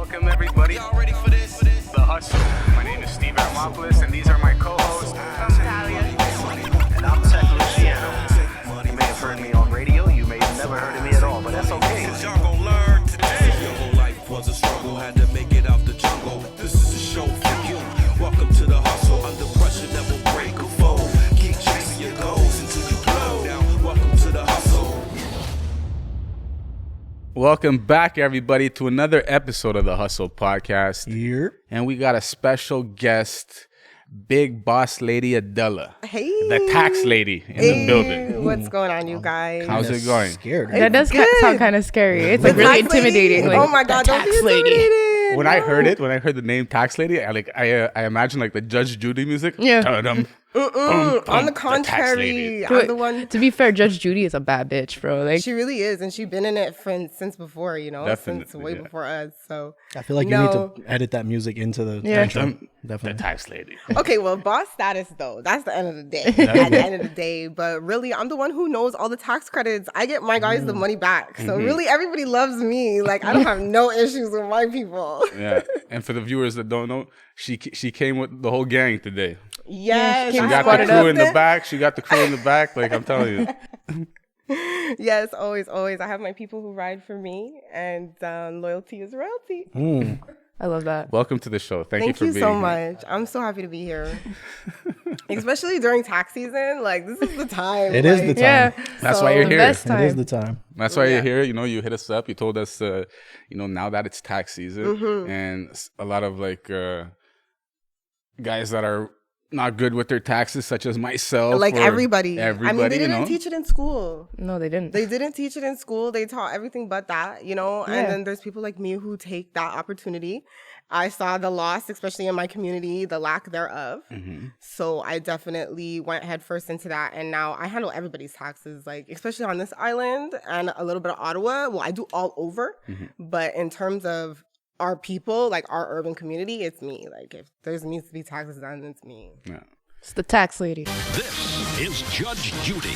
Welcome everybody. Y'all ready for this? The Hustle. My name is Steve Aramopoulos, and these are my co-hosts. I'm Talia. And I'm Tech Luciano. You may have heard me on radio. You may have never heard of me at all, but that's okay. Cause y'all gon' learn today. Your whole life was a struggle, had to make it out the jungle. This is a show for you. Welcome to the hustle. Under pressure, never break a fold. Keep chasing your goals until you blow. Now, welcome to the hustle. Welcome back, everybody, to another episode of the Hustle Podcast. Here. And we got a special guest, big boss lady Adella. Hey. The tax lady in the building. What's going on, you guys? How's it going? Scared. That does sound kind of scary. It's like really intimidating. Like, oh my God, don't be intimidated. When I heard the name tax lady, I imagine like the Judge Judy music. Yeah. Dum, On the contrary, I'm the one. To be fair, Judge Judy is a bad bitch, bro. Like She really is, and she's been in it since before, since Definitely, way yeah. before us. So I feel like you need to edit that music into the intro. the Definitely. tax lady. okay, well, boss status though, that's the end of the day. At the end of the day, but really, I'm the one who knows all the tax credits. I get my guys the money back, so really, everybody loves me. Like I don't have no issues with my people. Yeah. And for the viewers that don't know, she came with the whole gang today. Yes, she She I got brought the it crew up. in the back. She got the crew in the back. Like I'm telling you. yes, always. I have my people who ride for me, and loyalty is royalty. I love that. Welcome to the show. Thank you Thank for you being so here. much. I'm so happy to be here. Especially during tax season. Like, this is the time. It is the time. Yeah, That's why you're the here. best It time. is the time. That's why you're here. You know, you hit us up. You told us, now that it's tax season, and a lot of guys that are not good with their taxes, such as myself. Like or everybody. I mean, they didn't you know? teach it in school. No, they didn't. They didn't teach it in school. They taught everything but that, And then there's people like me who take that opportunity. I saw the loss, especially in my community, the lack thereof. So I definitely went headfirst into that. And now I handle everybody's taxes, like especially on this island and a little bit of Ottawa. Well, I do all over. But in terms of our people, like our urban community, it's me. Like if there needs to be taxes done, it's me. Yeah. It's the tax lady. This is Judge Judy.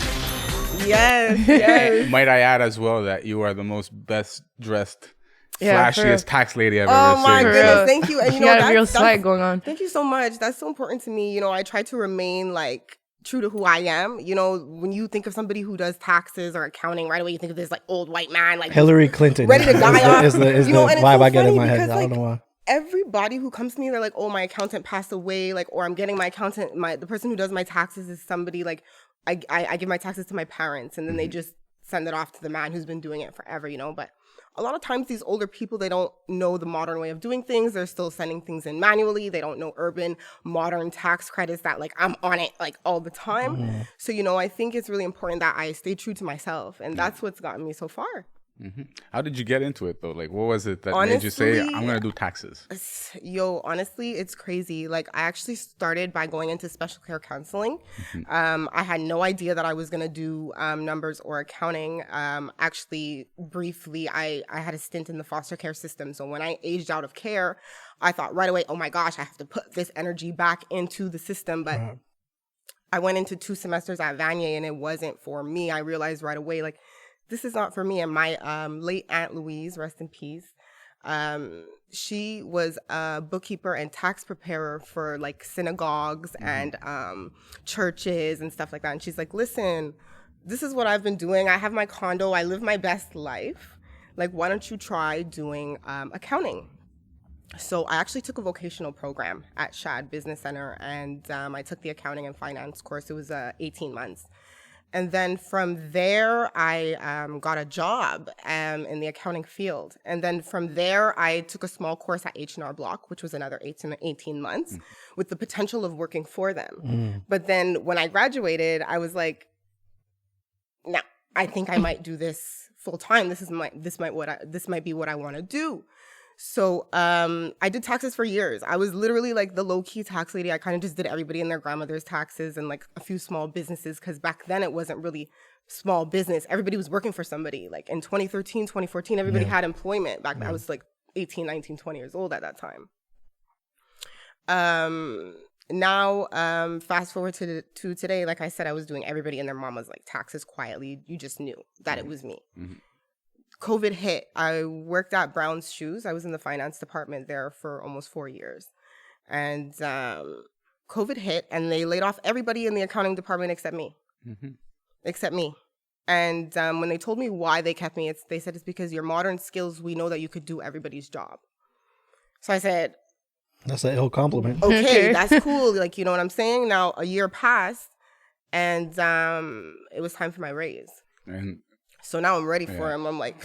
Yes. Might I add as well that you are the most best dressed, Yeah, for real. flashiest tax lady I've Oh ever my seen. goodness, real. thank you. And She got a real that's swag going on. Thank you so much. That's so important to me. I try to remain like true to who I am. When you think of somebody who does taxes or accounting, right away you think of this like old white man, like Hillary Clinton ready to die off. is the and it's vibe so I get in funny my head. because, I don't like, know why. everybody who comes to me, they're like, "Oh, my accountant passed away," like, or I'm getting my accountant. The person who does my taxes is somebody like I give my taxes to my parents, and then they just send it off to the man who's been doing it forever, But a lot of times these older people, they don't know the modern way of doing things. They're still sending things in manually. They don't know urban modern tax credits that like I'm on it like all the time. So, I think it's really important that I stay true to myself. And that's what's gotten me so far. How did you get into it though? Like, what was it that made you say, Honestly, I'm going to do taxes? Honestly, it's crazy. Like, I actually started by going into special care counseling. I had no idea that I was going to do numbers or accounting. Actually, briefly, I had a stint in the foster care system. So when I aged out of care, I thought right away, oh my gosh, I have to put this energy back into the system. But I went into 2 semesters at Vanier and it wasn't for me. I realized right away, like, this is not for me. And my late Aunt Louise, rest in peace, she was a bookkeeper and tax preparer for like synagogues and churches and stuff like that. And she's like, listen, this is what I've been doing. I have my condo. I live my best life. Like, why don't you try doing accounting? So I actually took a vocational program at Shad Business Center, and I took the accounting and finance course. It was 18 months. And then from there, I got a job in the accounting field. And then from there, I took a small course at H&R Block, which was another 18 months, with the potential of working for them. But then when I graduated, I was like, no, I think I might do this full time. This might be what I want to do. So I did taxes for years. I was literally like the low-key tax lady. I kind of just did everybody and their grandmother's taxes and like a few small businesses, because back then it wasn't really small business. Everybody was working for somebody. Like in 2013, 2014, everybody had employment. Back then I was like 18, 19, 20 years old at that time. Now, fast forward to today, like I said, I was doing everybody and their mama's like taxes quietly. You just knew that it was me. COVID hit. I worked at Brown's Shoes. I was in the finance department there for almost 4 years. And COVID hit, and they laid off everybody in the accounting department except me. Except me. And when they told me why they kept me, they said it's because your modern skills, we know that you could do everybody's job. So I said, that's an ill compliment. Okay, that's cool. Like, you know what I'm saying? Now, a year passed, and it was time for my raise. And so now I'm ready for him. I'm like,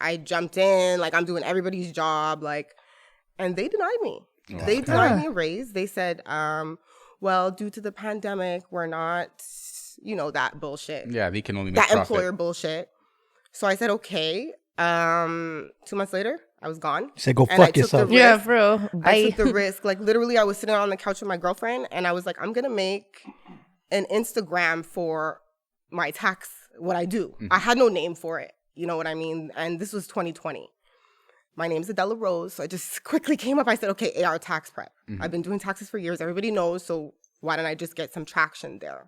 I jumped in, like I'm doing everybody's job, like, and they denied me. Wow. They denied me a raise. They said, well, due to the pandemic, we're not, you know, that bullshit. Yeah, they can only make that profit. Employer bullshit. So I said, okay. 2 months later, I was gone. You said, go fuck yourself. Yeah, bro. Bye. I took the risk. Like, literally, I was sitting on the couch with my girlfriend, and I was like, I'm going to make an Instagram for my tax, what I do. I had no name for it. You know what I mean? And this was 2020. My name's Adella Rose. So I just quickly came up. I said, okay, AR tax prep. I've been doing taxes for years. Everybody knows. So why don't I just get some traction there?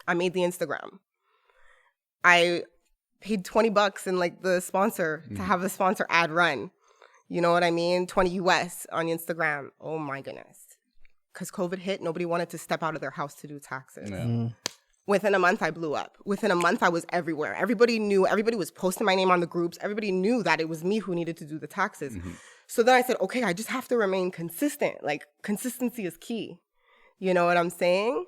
I made the Instagram. I paid $20 in like the sponsor to have the sponsor ad run. You know what I mean? 20 US on Instagram. Oh my goodness. Because COVID hit, nobody wanted to step out of their house to do taxes. Within a month, I blew up. Within a month, I was everywhere. Everybody knew. Everybody was posting my name on the groups. Everybody knew that it was me who needed to do the taxes. So then I said, okay, I just have to remain consistent. Like, consistency is key. You know what I'm saying?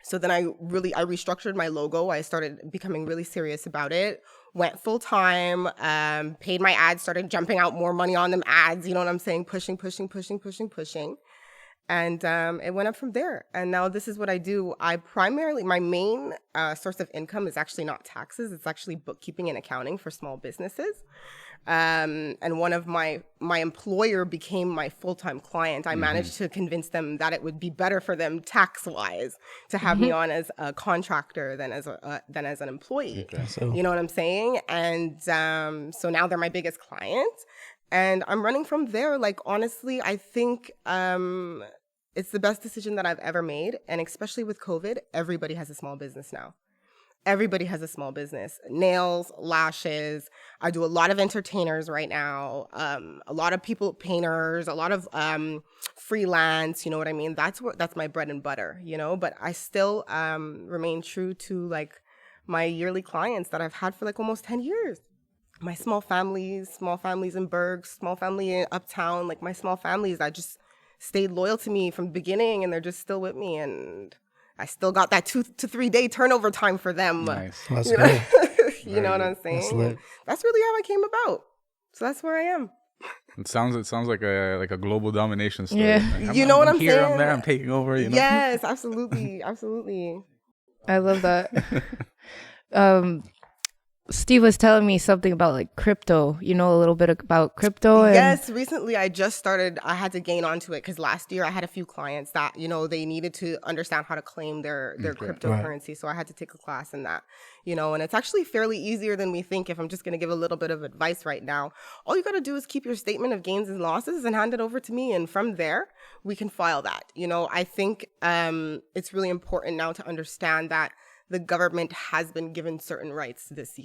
So then I restructured my logo. I started becoming really serious about it. Went full time, paid my ads, started jumping out more money on them ads. You know what I'm saying? Pushing. And it went up from there. And now this is what I do. My main source of income is actually not taxes. It's actually bookkeeping and accounting for small businesses. And one of my employer became my full-time client. I managed to convince them that it would be better for them tax-wise to have me on as a contractor than as an employee. Okay, so. You know what I'm saying? And so now they're my biggest client. And I'm running from there. Like, honestly, I think it's the best decision that I've ever made. And especially with COVID, everybody has a small business now. Everybody has a small business. Nails, lashes. I do a lot of entertainers right now. A lot of people, painters, a lot of freelance, you know what I mean? That's my bread and butter, you know? But I still remain true to like my yearly clients that I've had for like almost 10 years. My small families in Bergs, small family in Uptown, like my small families that just stayed loyal to me from the beginning, and they're just still with me. And I still got that 2 to 3 day turnover time for them. Nice. That's good. You know what I'm saying? That's really how I came about. So that's where I am. It sounds like a global domination story. Yeah. Like, you know what I'm here, saying? I'm there, I'm taking over. You know? Yes, absolutely. Absolutely. I love that. Steve was telling me something about like crypto. You know a little bit about crypto? Yes, recently I had to gain onto it because last year I had a few clients that, you know, they needed to understand how to claim their cryptocurrency. Right. So I had to take a class in that, you know, and it's actually fairly easier than we think. If I'm just going to give a little bit of advice right now, all you got to do is keep your statement of gains and losses and hand it over to me. And from there, we can file that. You know, I think it's really important now to understand that the government has been given certain rights this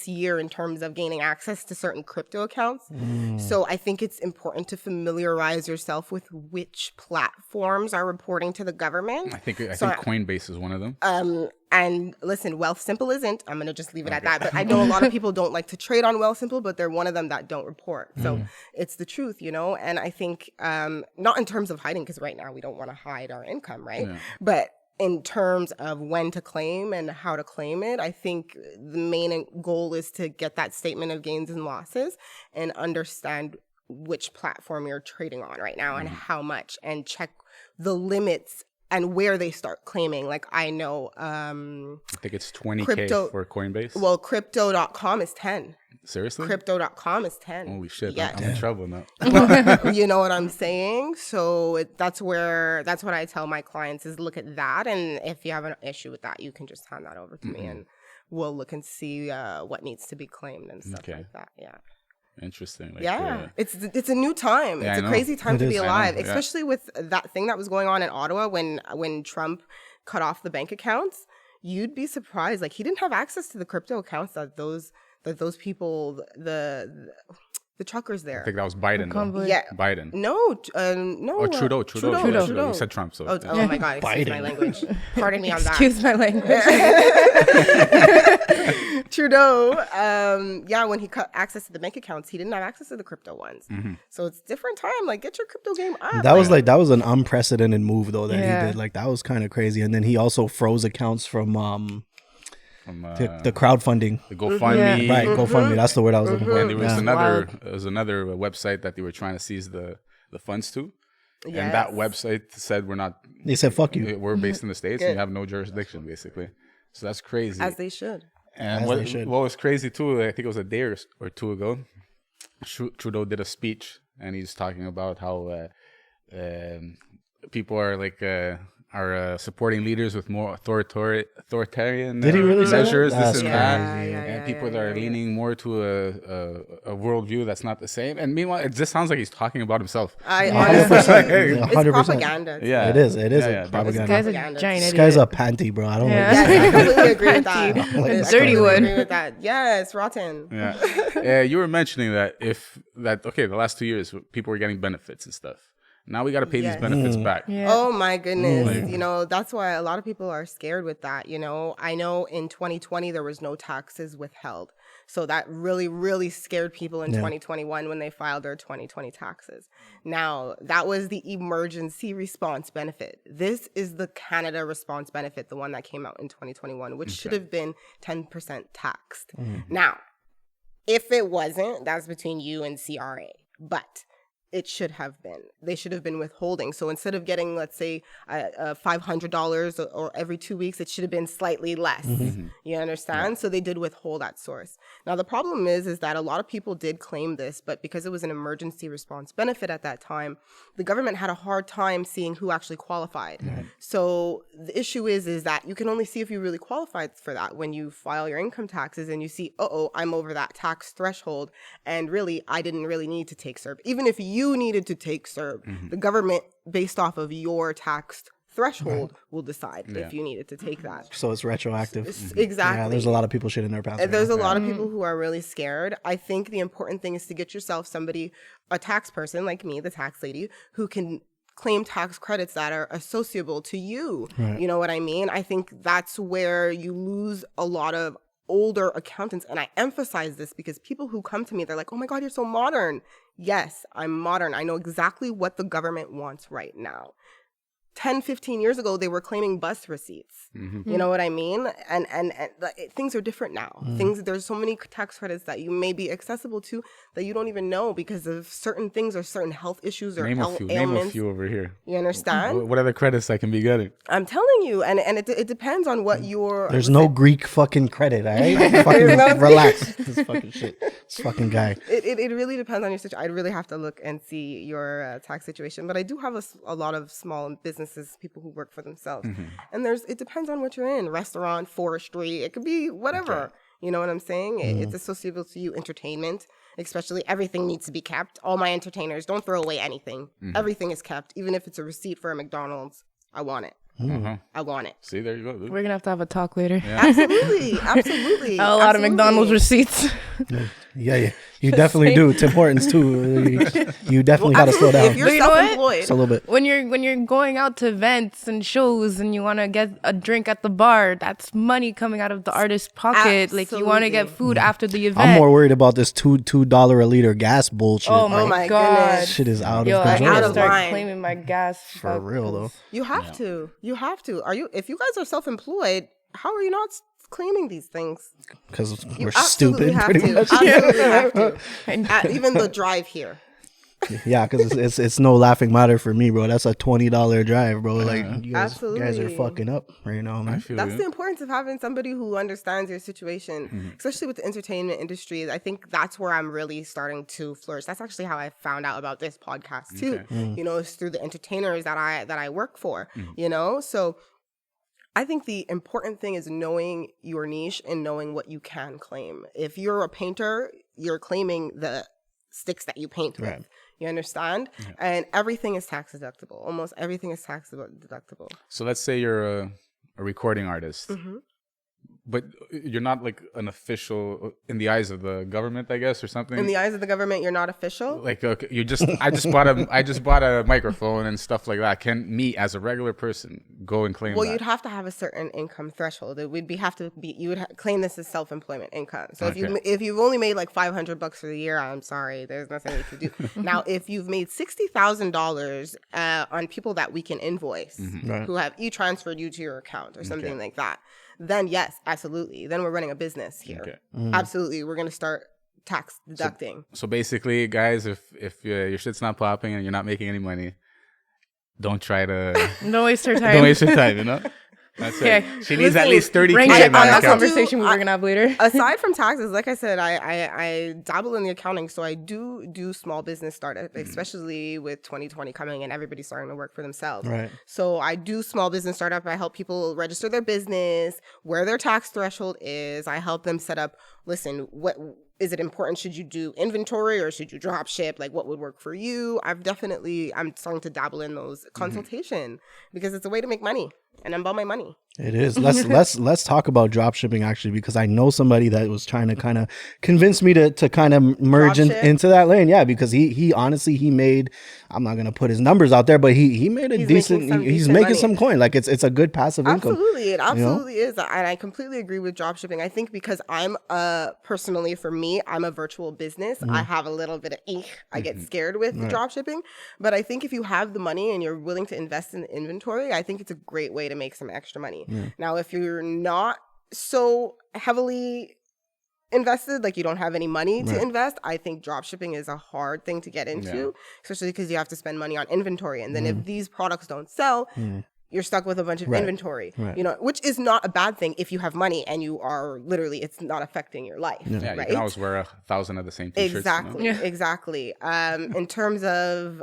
year in terms of gaining access to certain crypto accounts. So I think it's important to familiarize yourself with which platforms are reporting to the government. I think Coinbase is one of them. And listen, Wealthsimple isn't. I'm going to just leave it at that. But I know a lot of people don't like to trade on Wealthsimple, but they're one of them that don't report. So it's the truth, you know? And I think not in terms of hiding, because right now we don't want to hide our income, right? Yeah. But in terms of when to claim and how to claim it, I think the main goal is to get that statement of gains and losses and understand which platform you're trading on right now and how much, and check the limits and where they start claiming. Like I know I think it's 20K for Coinbase. Well, crypto.com is 10. Seriously? Crypto.com is 10. Holy shit. Yeah. I'm in trouble now. You know what I'm saying? So that's what I tell my clients is look at that. And if you have an issue with that, you can just hand that over to me and we'll look and see what needs to be claimed and stuff like that. Yeah. Interesting. Like, it's a new time. It's a crazy time to be alive, especially with that thing that was going on in Ottawa when Trump cut off the bank accounts. You'd be surprised. Like he didn't have access to the crypto accounts that that those people, the truckers there. I think that was Biden. Though. Yeah. Biden. No, Oh, Trudeau. You said Trump, so. Oh my God, excuse my language. Pardon me on that. Excuse my language. Trudeau, when he cut access to the bank accounts, he didn't have access to the crypto ones. So it's different time. Like, get your crypto game up. That was an unprecedented move though that he did. Like, that was kind of crazy. And then he also froze accounts from the crowdfunding. The GoFundMe. Right, GoFundMe. That's the word I was looking for. And there was another website that they were trying to seize the funds to. Yes. And that website said we're not. They said, "Fuck you. We're based in the States and you have no jurisdiction, basically." So that's crazy. As they should. And what was crazy too, I think it was a day or two ago, Trudeau did a speech and he's talking about how people are like supporting leaders with more authoritarian Did he really say measures, that? this and That's that, and people that are leaning more to a worldview that's not the same. And meanwhile, it just sounds like he's talking about himself. I honestly, 100%. it's propaganda. Yeah, It is. It is Yeah, a propaganda. This guy's a Propaganda. giant This idiot. guy's a panty, bro. I don't Yeah. like Yes, I completely agree with that. A I dirty completely one. agree with that. Yes, rotten. Yeah. You were mentioning that the last 2 years people were getting benefits and stuff. Now we got to pay these benefits back. Yeah. Oh my goodness. That's why a lot of people are scared with that. I know in 2020 there was no taxes withheld. So that really, really scared people in 2021 when they filed their 2020 taxes. Now, that was the emergency response benefit. This is the Canada response benefit, the one that came out in 2021, which should have been 10% taxed. Now, if it wasn't, that's between you and CRA. But it should have been. They should have been withholding. So instead of getting, let's say, $500 or every 2 weeks, it should have been slightly less. You understand? Yeah. So they did withhold at source. Now, the problem is that a lot of people did claim this, but because it was an emergency response benefit at that time, the government had a hard time seeing who actually qualified. So the issue is that you can only see if you really qualified for that when you file your income taxes and you see, I'm over that tax threshold, and really, I didn't really need to take CERB. Even if you needed to take CERB, the government, based off of your tax threshold, will decide if you needed to take that. So it's retroactive. Exactly. Yeah, there's a lot of people shit in their pants. There's a lot of people who are really scared. I think the important thing is to get yourself somebody, a tax person like me, the tax lady, who can claim tax credits that are associable to you. Right. You know what I mean? I think that's where you lose a lot of older accountants. And I emphasize this because people who come to me, they're like, oh my God, you're so modern. Yes, I'm modern. I know exactly what the government wants right now. 10, 15 years ago, they were claiming bus receipts. You know what I mean? And things are different now. There's so many tax credits that you may be accessible to that you don't even know because of certain things or certain health issues or ailments. Name a few over here. You understand? What other credits I can be getting? I'm telling you. And it depends on what your... There's no Greek fucking credit, all right? Fucking relax. This fucking shit. This fucking guy. It really depends on your situation. I'd really have to look and see your tax situation. But I do have a lot of small businesses, people who work for themselves. And it depends on what you're in. Restaurant, forestry, it could be whatever. Okay. You know what I'm saying? It's associable to you. Entertainment, especially, everything needs to be kept. All my entertainers, don't throw away anything. Everything is kept. Even if it's a receipt for a McDonald's, I want it. I want it. See, there you go. Dude. We're gonna have a talk later. Yeah. Absolutely. A lot of McDonald's receipts. Yeah. You definitely do. Tim Hortons too. You definitely got to slow down. If you're self-employed, just a little bit. When you're going out to events and shows and you want to get a drink at the bar, that's money coming out of the artist's pocket. Absolutely. Like, you want to get food after the event. I'm more worried about this $2 a liter gas bullshit. Oh my God. goodness. Shit is out of I control. gotta Out of start line. claiming my gas. For real though. You have to. You have to. If you guys are self-employed, how are you not claiming these things? Because You we're absolutely stupid, have pretty to. much. Absolutely have to. Even the drive here. Yeah, because it's no laughing matter for me, bro. That's a $20 drive, bro. Like, you guys are fucking up right now, man. That's the importance of having somebody who understands your situation, especially with the entertainment industry. I think that's where I'm really starting to flourish. That's actually how I found out about this podcast too. You know, it's through the entertainers that I work for. You know, so I think the important thing is knowing your niche and knowing what you can claim. If you're a painter, you're claiming the sticks that you paint with. You understand? Yeah. And everything is tax deductible. Almost everything is tax deductible. So let's say you're a recording artist. But you're not like an official in the eyes of the government, I guess, or something. In the eyes of the government, you're not official. Like you just, I just bought a microphone and stuff like that. Can me as a regular person go and claim? Well, that? you'd have to have a certain income threshold. It would you would claim this as self-employment income. So if you've only made like $500 for the year, I'm sorry, there's nothing we can do. Now, if you've made $60,000 on people that we can invoice, who have transferred you to your account or something like that, then yes, absolutely. Then we're running a business here. Okay. Absolutely, we're gonna start tax deducting. So basically, guys, if your shit's not popping and you're not making any money, don't try to. Don't waste your time. Don't waste your time. You know. That's it. She needs at least 30K. On that conversation we're gonna have later. Aside from taxes, like I said, I dabble in the accounting, so I do small business startup, especially with 2020 coming and everybody starting to work for themselves. Right. So I do small business startup. I help people register their business, where their tax threshold is. I help them set up. Listen, what is it important? Should you do inventory or should you drop ship? Like, what would work for you? I'm starting to dabble in those consultation because it's a way to make money, and I'm about my money. It is. Let's talk about drop shipping actually, because I know somebody that was trying to kind of convince me to kind of merge into that lane. Yeah, because he honestly made, I'm not gonna put his numbers out there, but he made a decent. He's making some coin. Like it's a good passive income. Absolutely, it absolutely is, and I completely agree with drop shipping. I think because I'm personally for me, I'm a virtual business. I have a little bit of I get scared with drop shipping, but I think if you have the money and you're willing to invest in the inventory, I think it's a great way to make some extra money. Now, if you're not so heavily invested, like you don't have any money to invest, I think drop shipping is a hard thing to get into, especially because you have to spend money on inventory. And then if these products don't sell, you're stuck with a bunch of inventory, you know, which is not a bad thing if you have money and you are literally, it's not affecting your life. Yeah, right? You can always wear 1,000 of the same t-shirts. Exactly, exactly. In terms of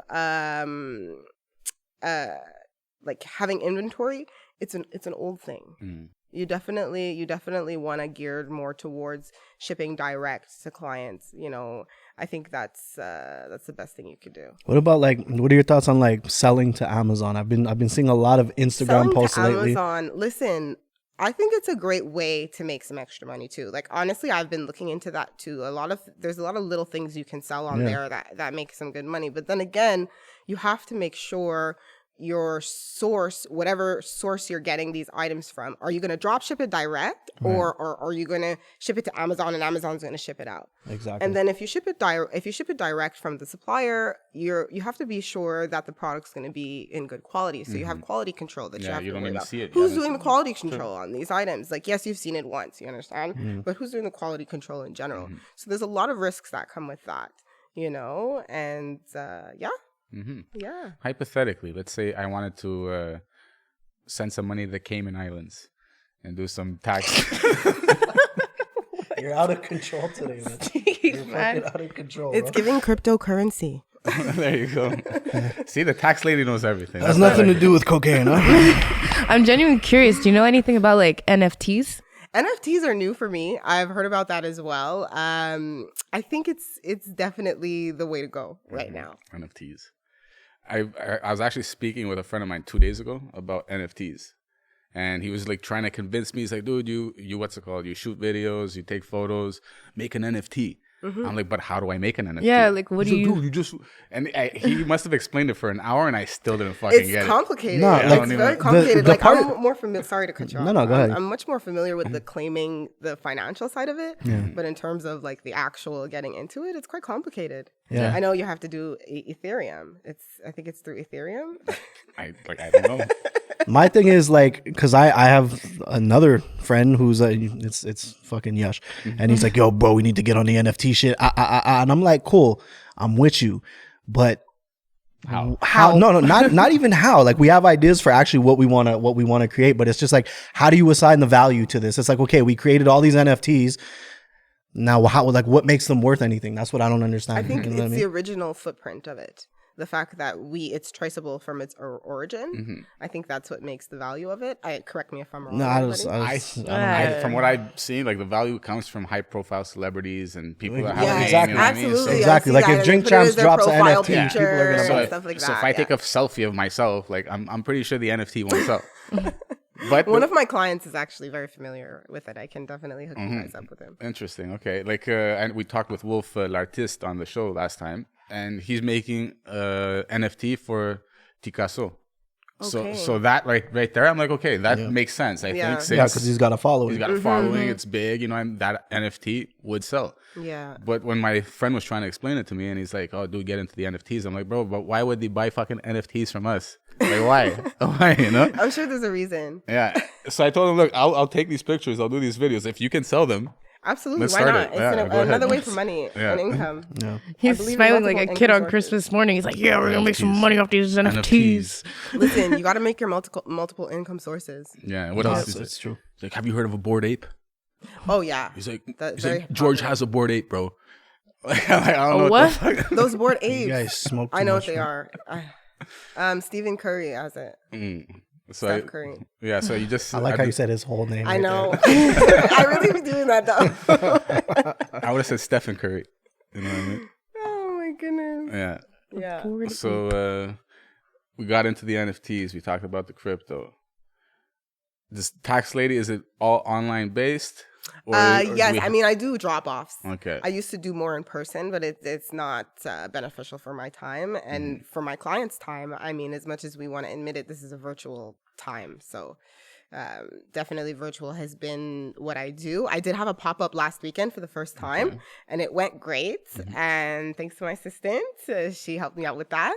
like having inventory, it's an old thing. You definitely want to gear more towards shipping direct to clients. You know, I think that's the best thing you could do. What about what are your thoughts on like selling to Amazon? I've been seeing a lot of Instagram posts lately. Amazon, listen, I think it's a great way to make some extra money too. Like honestly, I've been looking into that too. There's a lot of little things you can sell on there that make some good money. But then again, you have to make sure your source, whatever source you're getting these items from, are you going to drop ship it direct or are you going to ship it to Amazon and Amazon's going to ship it out? Exactly. And then if you ship it direct from the supplier, you have to be sure that the product's going to be in good quality. So you have quality control that you have to worry about. Who's doing the quality control on these items? Like, yes, you've seen it once, you understand? But who's doing the quality control in general? So there's a lot of risks that come with that, you know? And yeah. Hypothetically, let's say I wanted to send some money to the Cayman Islands and do some tax. You're out of control today, man. You're fucking out of control. It's giving cryptocurrency. There you go. See, the tax lady knows everything. Has nothing to do with cocaine, huh? I'm genuinely curious. Do you know anything about like NFTs? NFTs are new for me. I've heard about that as well. I think it's definitely the way to go right now. NFTs. I was actually speaking with a friend of mine 2 days ago about NFTs, and he was like trying to convince me. He's like, dude, you what's it called? You shoot videos, you take photos, make an NFT. I'm like, but how do I make an NFT? Yeah, like what do you? Dude, you just he must have explained it for an hour, and I still didn't fucking get it. It's complicated. No, it's very complicated. I'm more familiar. Sorry to cut you off. No, go ahead. I'm much more familiar with the claiming the financial side of it, but in terms of like the actual getting into it, it's quite complicated. Yeah, I know you have to do Ethereum. I think it's through Ethereum. I don't know. My thing is like, because I have another friend who's it's fucking Yash, and he's like, yo, bro, we need to get on the NFT shit. And I'm like, cool, I'm with you, but how? No, not even how. Like we have ideas for actually what we want to create, but it's just like, how do you assign the value to this? It's like, okay, we created all these NFTs. Now, how? Like, what makes them worth anything? That's what I don't understand. I think it's the original footprint of it. The fact that it's traceable from its origin, I think that's what makes the value of it. Correct me if I'm wrong. No, from what I've seen, like the value comes from high-profile celebrities and people that have exactly, you know absolutely, exactly. Like if Drink Champs drops an NFT, people are gonna buy stuff like that. So if I take a selfie of myself, like I'm pretty sure the NFT won't sell. But One of my clients is actually very familiar with it. I can definitely hook you guys up with him. Interesting. Okay. Like, and we talked with Wolf L'Artiste on the show last time, and he's making NFT for Picasso. Okay. So that right there, I'm like, okay, that makes sense. I Yeah. think Yeah, because he's got a following. he's got a following, it's big, and that NFT would sell. Yeah. But when my friend was trying to explain it to me, and he's like, "Oh, dude, get into the NFTs," I'm like, "Bro, but why would they buy fucking NFTs from us? Like, why? Why? I'm sure there's a reason. Yeah." So I told him, "Look, I'll take these pictures, I'll do these videos. If you can sell them, Absolutely. Let's Why start not? it. It's Yeah, go ahead. another way for money and income. Yeah. He's believe in smiling like a multiple kid on income Christmas morning. He's like, yeah, we're gonna make some NFTs. money off these NFTs. Listen, you got to make your multiple income sources. yeah." What else? He's It's true. like, "Have you heard of a Bored Ape?" Oh yeah. He's like, That's very "George popular. has a Bored Ape, bro." Like, I don't know What? the fuck. Those bored You apes. guys smoke too I know much, what they man. are. Stephen Curry has it. So Steph Curry. yeah, so you just I like how you said his whole name. I right know. there. I really be doing that though. I would have said Stephen Curry. You know what I mean? Oh my goodness. Yeah. Yeah. So we got into the NFTs. We talked about the crypto. This tax lady, is it all online based? Or do Yes, we- I mean I do drop offs. Okay. I used to do more in person, but it's not beneficial for my time and for my clients' time. I mean, as much as we want to admit it, this is a virtual time, so definitely virtual has been what I do. I did have a pop up last weekend for the first time, and it went great. And thanks to my assistant, she helped me out with that.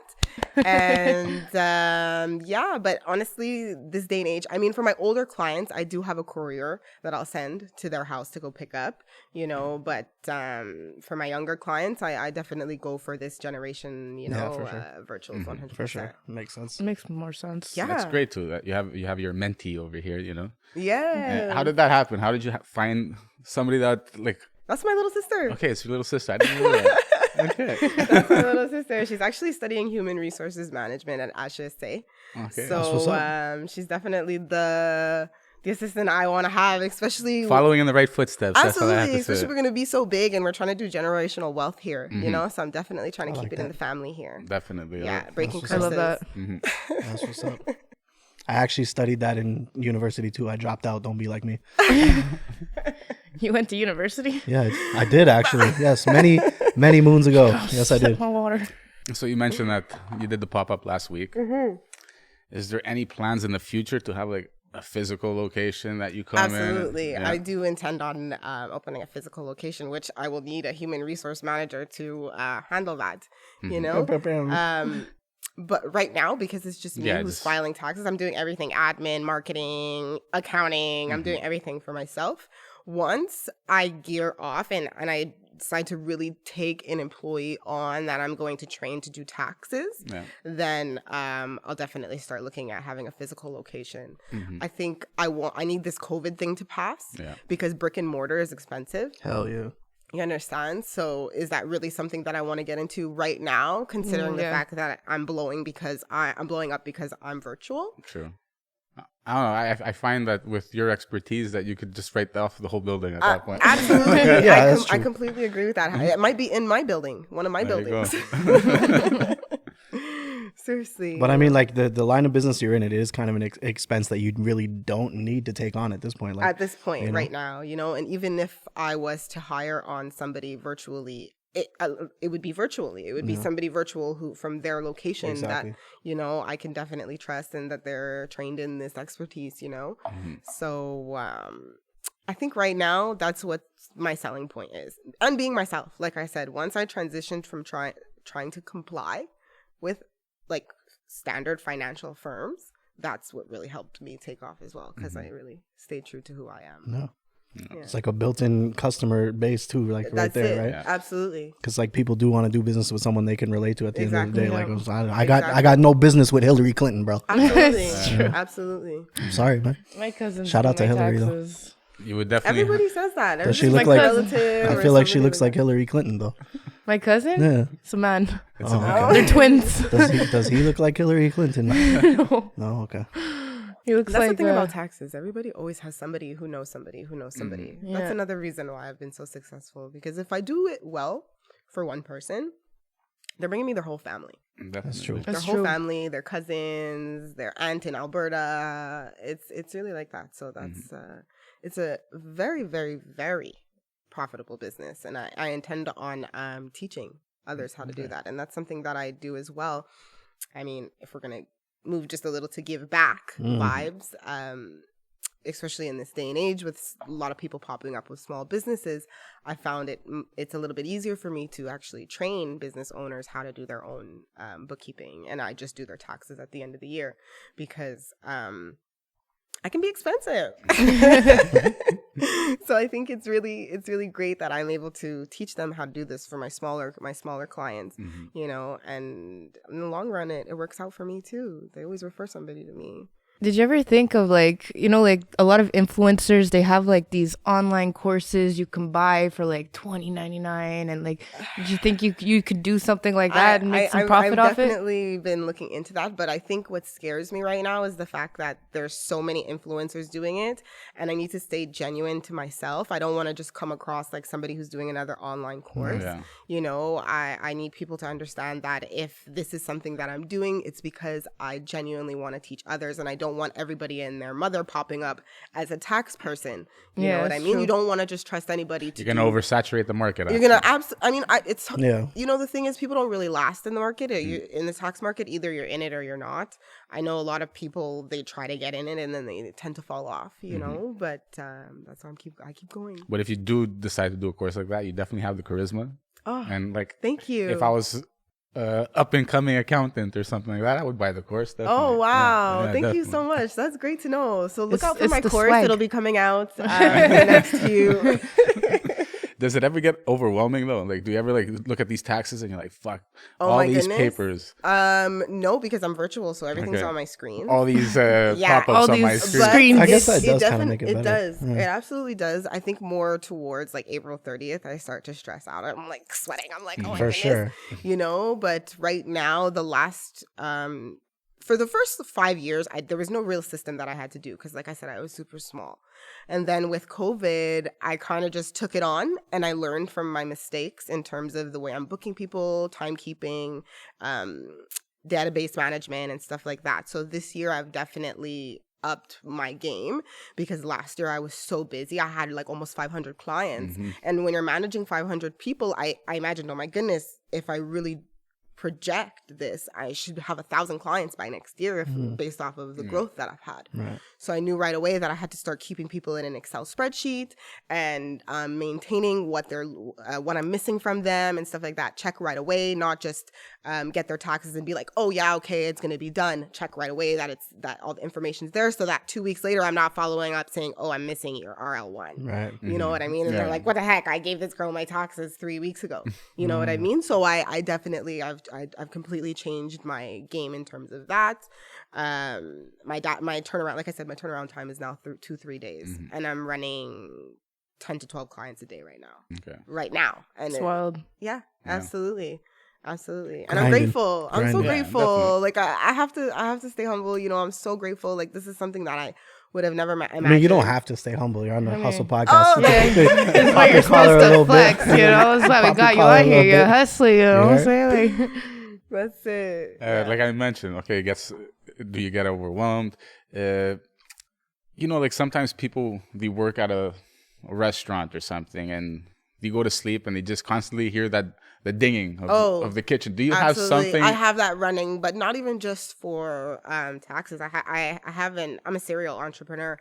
And yeah, but honestly, this day and age, I mean, for my older clients, I do have a courier that I'll send to their house to go pick up, but for my younger clients, I definitely go for this generation, for sure. virtual 100%. For sure. Makes sense. Makes more sense. Yeah. That's great too. That you have your mentee over here. Yeah. How did that happen? How did you find somebody that like? That's my little sister. Okay, it's your little sister. I didn't know that. Okay. That's my little sister. She's actually studying human resources management at HSA. Okay. So what's up. she's definitely the assistant I want to have, especially Following in the right footsteps. That's all I have absolutely, to especially say. we're going to be so big and we're trying to do generational wealth here, so I'm definitely trying to keep it in the family here. Definitely. Yeah, breaking I curses. love that. That's what's up. I actually studied that in university too. I dropped out. Don't be like me. You went to university? Yeah, I did actually. Yes, many moons ago. Yes, I did. My water. So you mentioned that you did the pop up last week. Is there any plans in the future to have like a physical location that you come in? Absolutely. Yeah. I do intend on opening a physical location, which I will need a human resource manager to handle that, But right now, because it's just me Yeah, who's just- filing taxes, I'm doing everything: admin, marketing, accounting. I'm doing everything for myself. Once I gear off and I decide to really take an employee on that I'm going to train to do taxes, then I'll definitely start looking at having a physical location. I think I need this COVID thing to pass because brick and mortar is expensive. Hell yeah. You understand? So is that really something that I want to get into right now, considering the fact that I'm blowing up because I'm virtual? True. I don't know. I find that with your expertise that you could just write off the whole building at that point. Absolutely. Yeah, that's I true. completely agree with that. It might be in my building, one of my There you go. buildings. Seriously. But I mean, like the line of business you're in, it is kind of an expense that you really don't need to take on at this point. Like At this point, right now, and even if I was to hire on somebody virtually, it would be virtually. It would be somebody virtual who from their location Exactly. that I can definitely trust and that they're trained in this expertise. So I think right now that's what my selling point is, and being myself. Like I said, once I transitioned from trying to comply with like standard financial firms, that's what really helped me take off as well, because I really stayed true to who I am. No. It's like a built-in customer base too, like right That's there, it. right? Yeah. Absolutely. Because like people do want to do business with someone they can relate to at the end of the day. Exactly. Like I got no business with Hillary Clinton, bro. Absolutely. Absolutely. I'm sorry, man. My cousin. Shout out to Hillary, though. though. You would definitely. Everybody says that. Does she Everybody's look my like? relative I or feel like she somebody looks like Hillary Clinton, though. My cousin? Yeah. It's a man. Oh, They're twins. does he look like Hillary Clinton? No. Okay. He looks That's like the thing about taxes. Everybody always has somebody who knows somebody who knows somebody. Yeah. That's another reason why I've been so successful. Because if I do it well for one person, they're bringing me their whole family. That's true. Their That's whole true. family, their cousins, their aunt in Alberta. It's really like that. So that's it's a very, very, very profitable business, and I intend on teaching others how to do that, and that's something that I do as well. I mean, if we're gonna move just a little to give back vibes, especially in this day and age with a lot of people popping up with small businesses, I found it's a little bit easier for me to actually train business owners how to do their own bookkeeping, and I just do their taxes at the end of the year because I can be expensive. So I think it's really great that I'm able to teach them how to do this for my smaller clients, you know, and in the long run it works out for me too. They always refer somebody to me. Did you ever think of like, you know, like a lot of influencers, they have like these online courses you can buy for like $20.99, and like, did you think you could do something like that and make some profit off I've it? definitely been looking into that, but I think what scares me right now is the fact that there's so many influencers doing it, and I need to stay genuine to myself. I don't want to just come across like somebody who's doing another online course. Yeah. You know, I need people to understand that if this is something that I'm doing, it's because I genuinely want to teach others, and I don't want everybody and their mother popping up as a tax person. You know what I that's mean? true. You don't want to just trust anybody to You're gonna oversaturate the market. You're gonna I mean, it's Yeah. you know, the thing is, people don't really last in the market. In the tax market, either you're in it or you're not. I know a lot of people, they try to get in it and then they tend to fall off. You know, but that's why I keep going. But if you do decide to do a course like that, you definitely have the charisma. Oh, And like, thank you. if I was up and coming accountant or something like that, I would buy the course. Definitely. Oh wow! Yeah, Thank you definitely. so much. That's great to know. So look It's- out for it's my the course. swag. It'll be coming out next few. Does it ever get overwhelming though? Like, do you ever like look at these taxes and you're like, fuck, Oh all my these goodness. papers, No, because I'm virtual, so everything's Okay. on my screen. all these Yeah, pop-ups all on my these screen? But screens. I guess that it does kinda definitely- make it it better. does. Yeah. It absolutely does. I think more towards like April 30th, I start to stress out. I'm like sweating. I'm like, oh my For goodness. sure. You know, but right now, the last for the first 5 years, there was no real system that I had to do because, like I said, I was super small. And then with COVID, I kind of just took it on and I learned from my mistakes in terms of the way I'm booking people, timekeeping, database management, and stuff like that. So this year, I've definitely upped my game because last year I was so busy. I had like almost 500 clients. And when you're managing 500 people, I imagined, oh my goodness, if I really project this, I should have 1,000 clients by next year based off of the growth that I've had. Right. So I knew right away that I had to start keeping people in an Excel spreadsheet and maintaining what I'm missing from them and stuff like that. Check right away, not just get their taxes and be like, oh yeah, okay, it's gonna be done. Check right away that all the information's there, so that 2 weeks later I'm not following up saying, oh, I'm missing your RL1. Right. You know what I mean? And Yeah. they're like, what the heck? I gave this girl my taxes 3 weeks ago. You know what I mean? So I definitely, I've completely changed my game in terms of that. My turnaround, like I said, my turnaround time is now 2-3 days, and I'm running 10 to 12 clients a day right now. Okay. Right now, and It's wild. yeah, absolutely. Absolutely. And Grinding. I'm grateful. I'm so Grinding. Yeah, grateful. definitely. Like I have to stay humble. You know, I'm so grateful. Like this is something that I would have never imagined. I mean, you don't have to stay humble. You're on the Hustle podcast. Oh, Yeah, it's what you're Collar a supposed to little bit. flex, you know. That's why we Pop got the you collar a out here. little You're bit. hustling, you know what I'm saying? Like, That's it. Like I mentioned, okay, do you get overwhelmed? You know, like sometimes people, they work at a restaurant or something and they go to sleep and they just constantly hear the dinging of the kitchen. Do you have something? I have that running, but not even just for taxes. I'm a serial entrepreneur.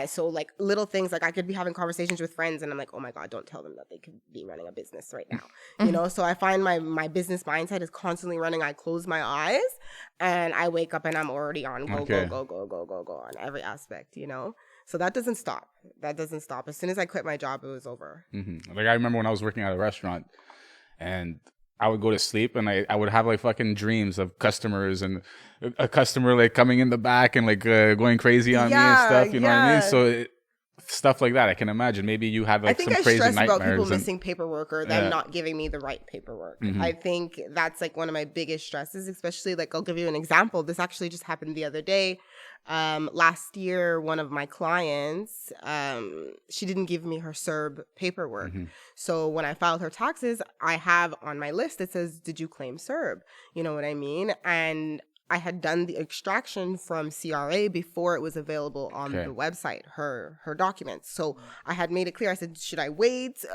So like little things, like I could be having conversations with friends and I'm like, oh my God, don't tell them that they could be running a business right now. You know, so I find my business mindset is constantly running. I close my eyes and I wake up and I'm already on go on every aspect, you know? So that doesn't stop. As soon as I quit my job, it was over. Like I remember when I was working at a restaurant and I would go to sleep and I would have like fucking dreams of customers and a customer like coming in the back and like going crazy on me and stuff. You know what I mean? So stuff like that. I can imagine. Maybe you had I like think some I crazy stress nightmares. about people and- missing paperwork or them Yeah. not giving me the right paperwork. Mhm. I think that's like one of my biggest stresses, especially like I'll give you an example. This actually just happened the other day. Last year, one of my clients, she didn't give me her CERB paperwork. Mhm. So when I filed her taxes, I have on my list, it says, did you claim CERB? You know what I mean? And I had done the extraction from CRA before it was available on Okay. the website, her documents. So I had made it clear. I said, should I wait?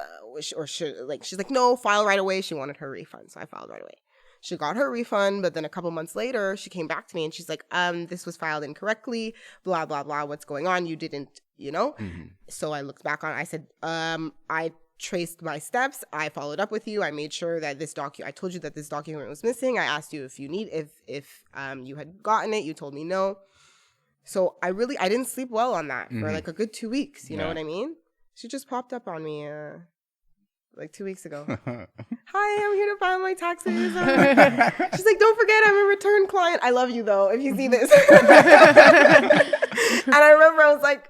Or should, like, she's like, no, file right away. She wanted her refund. So I filed right away. She got her refund, but then a couple months later, she came back to me and she's like, this was filed incorrectly, blah, blah, blah. What's going on? You didn't, you know? Mhm. So I looked back on it. I said, I traced my steps. I followed up with you. I made sure that I told you that this document was missing. I asked you if you you had gotten it. You told me no. So I didn't sleep well on that for Mhm. like a good 2 weeks. You know Yeah. what I mean? She just popped up on me, like 2 weeks ago. Hi, I'm here to file my taxes. She's like, don't forget, I'm a return client. I love you though, if you see this. And I remember I was like,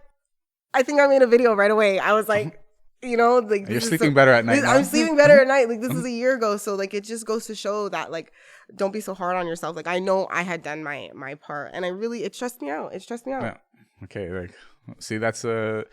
I think I made a video right away. I was like, you know, like You're this is sleeping better at night. I'm now? sleeping better at night. Like this is a year ago. So like it just goes to show that like don't be so hard on yourself. Like I know I had done my part and it stressed me out. It stressed me out. Yeah. Okay. Like, see, that's a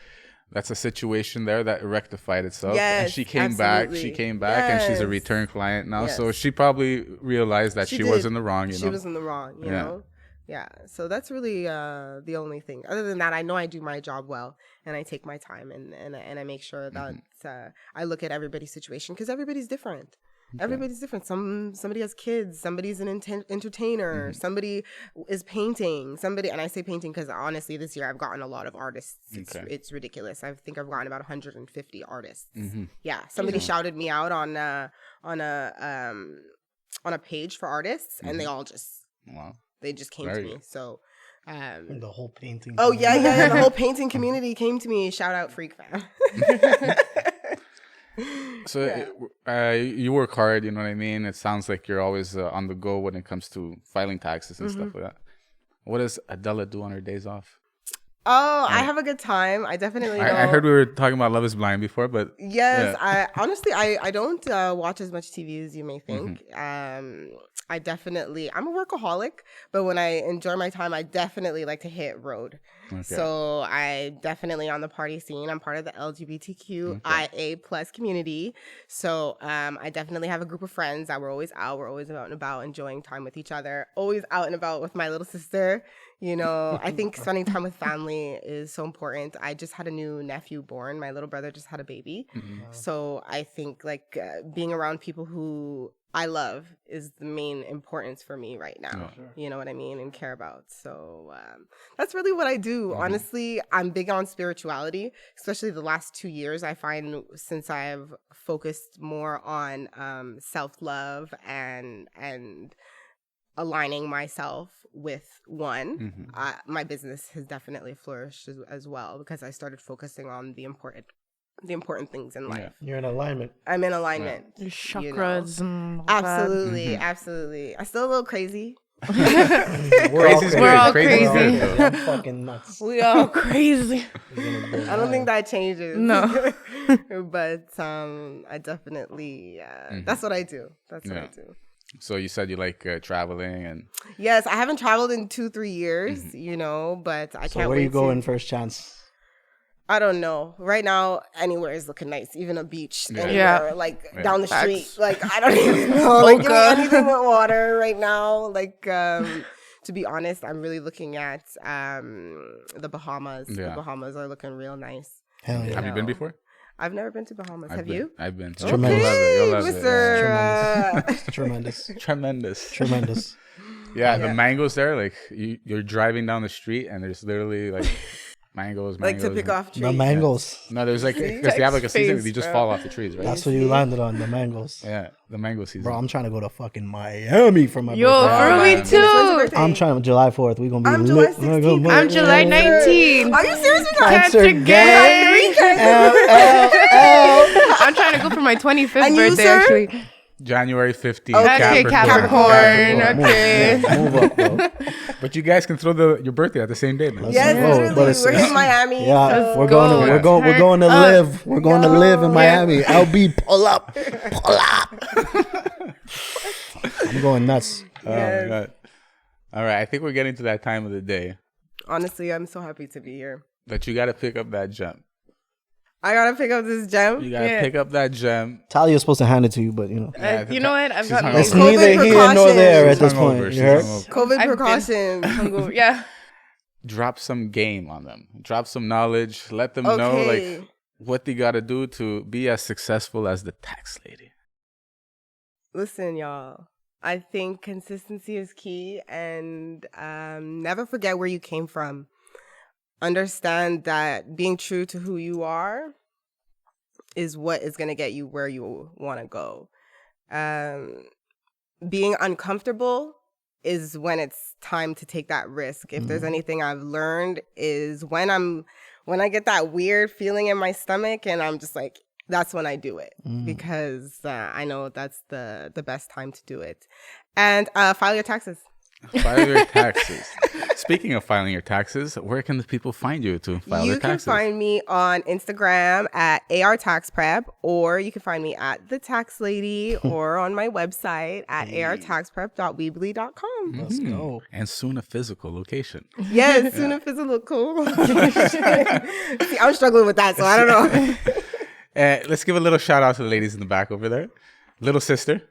situation there that rectified itself. And Yes, she came back. She absolutely. came back, and she's a Yes. return client now. So Yes. she probably realized that she did. was in the wrong. You She know. was in the wrong, you Yeah. know? Yeah. So that's really the only thing. Other than that, I know I do my job well and I take my time and I make sure that I look at everybody's situation because everybody's different. Everybody's different. Somebody has kids. Somebody's an entertainer. Somebody is painting. And I say painting because honestly, this year I've gotten a lot of artists. It's ridiculous. I think I've gotten about 150 artists. Yeah. Somebody shouted me out on a page for artists, and they all just Wow. they just came Very to me. good. So. The whole painting. Oh yeah. The whole painting community came to me. Shout out Freak Fam. So you work hard, you know what I mean? It sounds like you're always on the go when it comes to filing taxes and stuff like that. What does Adella do on her days off? Oh, I have a good time. I definitely don't. I heard we were talking about Love is Blind before, but Yes, yeah. I don't watch as much TV as you may think. I'm a workaholic, but when I enjoy my time, I definitely like to hit road. Okay. So I definitely on the party scene. I'm part of the LGBTQIA plus community. So I definitely have a group of friends that we're always out and about, enjoying time with each other. Always out and about with my little sister. You know, I think spending time with family is so important. I just had a new nephew born. My little brother just had a baby. So I think like being around people who I love is the main importance for me right now. You know what I mean? And care about. So that's really what I do. Honestly, I'm big on spirituality, especially the last 2 years. I find since I've focused more on self-love and aligning myself with one, my business has definitely flourished as well because I started focusing on the important things in life. You're in alignment. I'm in alignment. Your you know? chakras and all that. Absolutely. I'm still a little crazy. Crazy's We're all good. Crazy's crazy. good, though. I'm fucking nuts. We all crazy. I don't think that changes. No. But I definitely that's what I do. That's what I do. So you said you like traveling and Yes, I haven't traveled in 2-3 years, you know, but I can't wait. Where you going first chance? I don't know. Right now, anywhere is looking nice. Even a beach, anywhere, Yeah. like Yeah. down the Facts. street. Like I don't even know. Like give me anything with water right now. Like to be honest, I'm really looking at the Bahamas. Yeah. The Bahamas are looking real nice. Hell yeah. have you been before? I've never been to Bahamas. Have been. you? I've been. It's tremendous. You'll love it. Mr. Tremendous. Tremendous. Tremendous. Yeah, the mangoes there, like you're driving down the street and there's literally like mangoes. Like to pick and- off trees. The mangoes. No, there's like because they have like a season, Face, they just bro. fall off the trees, right? That's what you landed on, the mangoes. Yeah, the mango season. Bro, I'm trying to go to fucking Miami for my Yo, birthday. for me When's your too. birthday? I'm trying to July 4th. We're gonna be I'm lit. July 16th. I'm July 19th. Are you serious? We got Cancer gang. I'm trying to go for my 25th And you, birthday, sir? actually. January 15th. Okay, Capricorn. Move, Okay. yeah, move up, bro. But you guys can throw your birthday at the same day, man. Yes, Whoa, literally. but it's- We're in Miami. Yeah, so- we're going to live. We're going to live in Yo. Miami. LB, pull up. I'm going nuts. Oh my God. All right, I think we're getting to that time of the day Honestly, I'm so happy to be here. that you got to pick up that gem. I gotta pick up this gem. You got to pick up that gem. Talia's supposed to hand it to you, but you know. Yeah, You know what? I've she's got hungover. It's COVID neither here nor precautions. there at She's this hungover. point. She's You heard? hungover. COVID I've been precautions. hungover. Yeah. Drop some game on them. Drop some knowledge. Let them know Okay. like what they got to do to be as successful as the tax lady. Listen, y'all. I think consistency is key, and never forget where you came from. Understand that being true to who you are is what is going to get you where you want to go. Being uncomfortable is when it's time to take that risk. If there's anything I've learned is when I get that weird feeling in my stomach and I'm just like, that's when I do it because I know that's the best time to do it. And file your taxes. File your taxes. Speaking of filing your taxes, where can the people find you to file their You can taxes? find me on Instagram at AR Tax Prep, or you can find me at The Tax Lady or on my website at artaxprep.weebly.com. Let's go. And soon a physical location. Yes, soon if it's a little cool. See, I'm struggling with that, so I don't know. Let's give a little shout out to the ladies in the back over there. Little sister,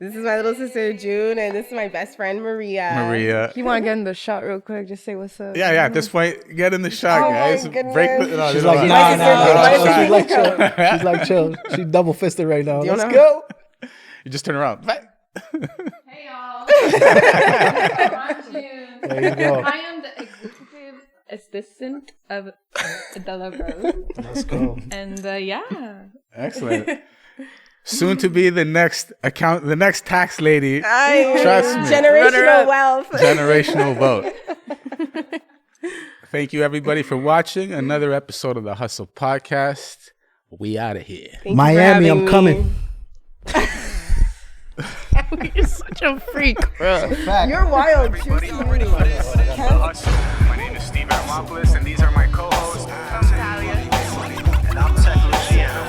This is my little sister, June, and this is my best friend, Maria. Maria. You want to get in the shot real quick? Just say what's up. Yeah. At this point, get in the shot, Oh my guys. goodness. Break the. No, She's no, like, no, nah, no, nah, no, nah. no, She's no. like chill. She's like chill. She double fisted right now. you Let's know- go. You just turn around. Hey y'all. I'm June. There you go. I am the executive assistant of Adella Rose. Let's go. And yeah. Excellent. Soon to be the next tax lady. Trust me. Generational wealth. Generational vote. Thank you, everybody, for watching another episode of the Hustle Podcast. We out of here. Thank you for Miami, having I'm me. coming. You're such a freak, bro. You're wild. Choose Everybody, I'm ready for this. The Hustle. My name is Steve Hermopoulos, and these are my co-hosts. And I'm Tech Luciano.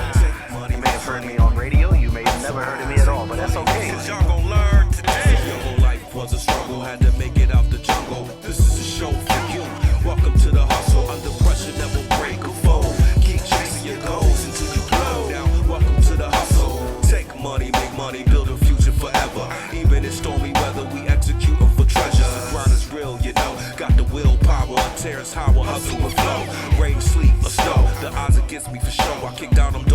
You may have heard me on radio. You may have never heard of me at all, but that's okay. Cause y'all gon' learn today. Your whole life was a struggle, had to make it out the jungle. This is a show for you. Welcome to the hustle, under pressure never break a fold. Keep chasing your goals until you blow. Now, welcome to the hustle. Take money, make money, build a future forever. Even in stormy weather, we execute for treasure. The grind is real, you know. Got the willpower, Terrence Howard, hustle and flow. Rain, sleet, or snow, the odds against me for sure. I kick down them doors.